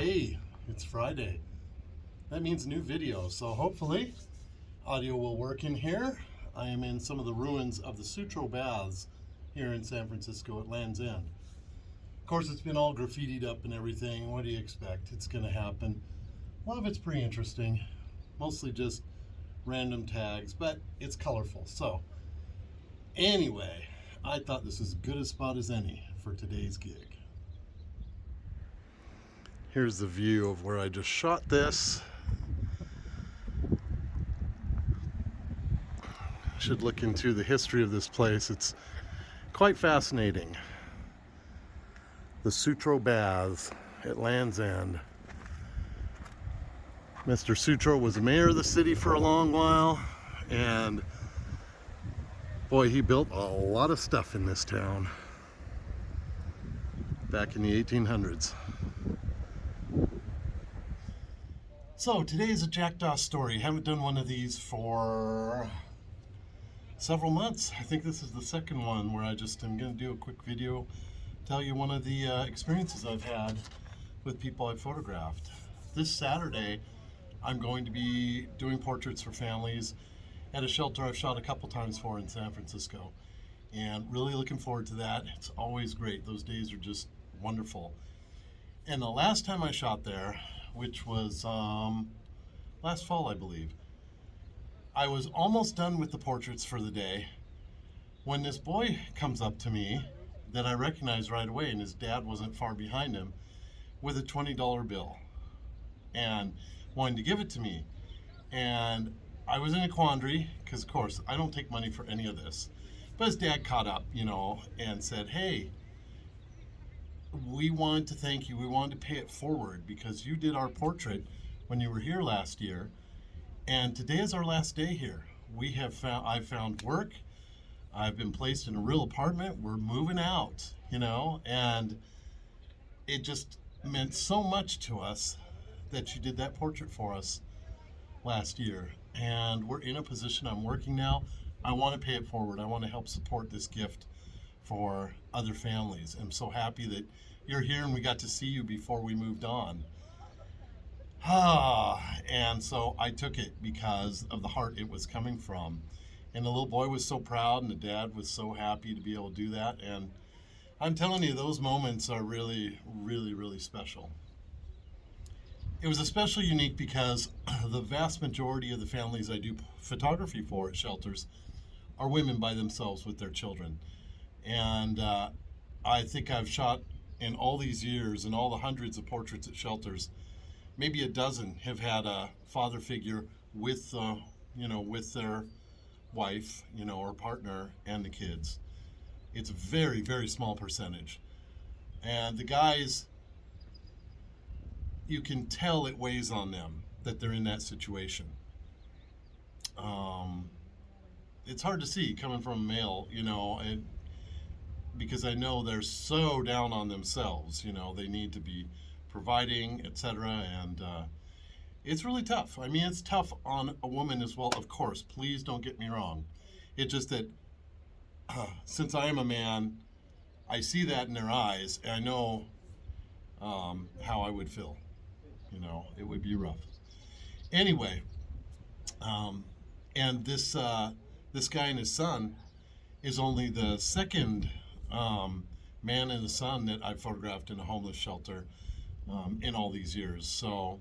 Hey, it's Friday. That means new video, so hopefully audio will work in here. I am in some of the ruins of the Sutro Baths here in San Francisco at Land's End. Of course, it's been all graffitied up and everything. What do you expect? It's going to happen. A lot of it's pretty interesting, mostly just random tags, but it's colorful. So anyway, I thought this was as good a spot as any for today's gig. Here's the view of where I just shot this. Should look into the history of this place. It's quite fascinating. The Sutro Baths at Land's End. Mr. Sutro was the mayor of the city for a long while, and boy, he built a lot of stuff in this town back in the 1800s. So today is a Jackdaw Story. Haven't done one of these for several months. I think this is the second one where I'm going to do a quick video, tell you one of the experiences I've had with people I've photographed. This Saturday, I'm going to be doing portraits for families at a shelter I've shot a couple times for in San Francisco. And really looking forward to that. It's always great. Those days are just wonderful. And the last time I shot there, which was last fall, I believe, I was almost done with the portraits for the day when this boy comes up to me that I recognized right away, and his dad wasn't far behind him, with a $20 bill and wanted to give it to me. And I was in a quandary because, of course, I don't take money for any of this. But his dad caught up, and said, hey, we wanted to thank you. We wanted to pay it forward because you did our portrait when you were here last year. And today is our last day here. I've found work. I've been placed in a real apartment. We're moving out, and it just meant so much to us that you did that portrait for us last year. And we're in a position, I'm working now. I want to pay it forward. I want to help support this gift for other families. I'm so happy that you're here and we got to see you before we moved on. And so I took it because of the heart it was coming from. And the little boy was so proud and the dad was so happy to be able to do that. And I'm telling you, those moments are really, really, really special. It was especially unique because the vast majority of the families I do photography for at shelters are women by themselves with their children. And I think I've shot in all these years and all the hundreds of portraits at shelters, maybe a dozen have had a father figure with, with their wife, or partner and the kids. It's a very, very small percentage. And the guys, you can tell it weighs on them that they're in that situation. It's hard to see coming from a male, because I know they're so down on themselves, they need to be providing, etc. And it's really tough. I mean, it's tough on a woman as well, of course. Please don't get me wrong. It's just that since I am a man, I see that in their eyes, and I know how I would feel. It would be rough. Anyway, and this guy and his son is only the second man and a son that I've photographed in a homeless shelter in all these years. So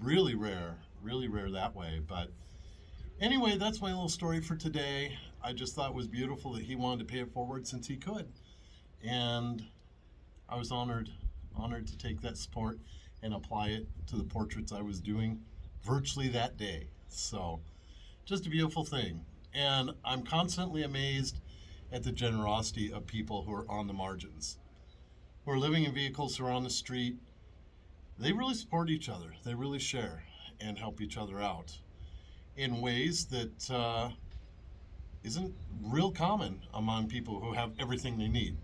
really rare that way. But anyway, that's my little story for today. I just thought it was beautiful that he wanted to pay it forward since he could. And I was honored to take that support and apply it to the portraits I was doing virtually that day. So just a beautiful thing. And I'm constantly amazed at the generosity of people who are on the margins, who are living in vehicles, who are on the street. They really support each other. They really share and help each other out in ways that isn't real common among people who have everything they need.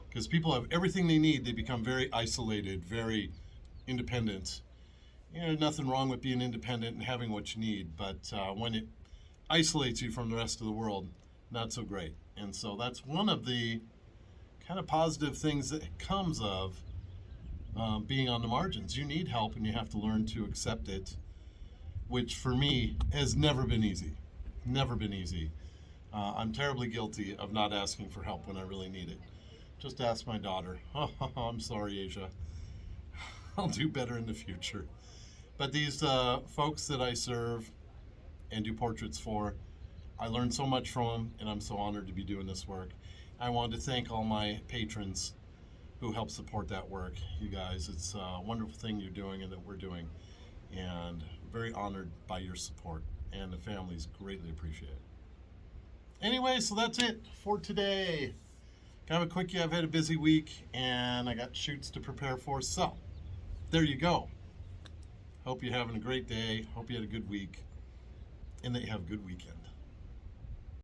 Because people have everything they need, they become very isolated, very independent. Nothing wrong with being independent and having what you need, but when it isolates you from the rest of the world, not so great. And so that's one of the kind of positive things that comes of being on the margins. You need help and you have to learn to accept it, which for me has never been easy. Never been easy. I'm terribly guilty of not asking for help when I really need it. Just ask my daughter. Oh, I'm sorry, Asia. I'll do better in the future. But these folks that I serve and do portraits for, I learned so much from them, and I'm so honored to be doing this work. I wanted to thank all my patrons who help support that work. You guys, it's a wonderful thing you're doing and that we're doing, and very honored by your support, and the families greatly appreciate it. Anyway, so that's it for today. Kind of a quickie. I've had a busy week, and I got shoots to prepare for, so there you go. Hope you're having a great day. Hope you had a good week, and that you have a good weekend.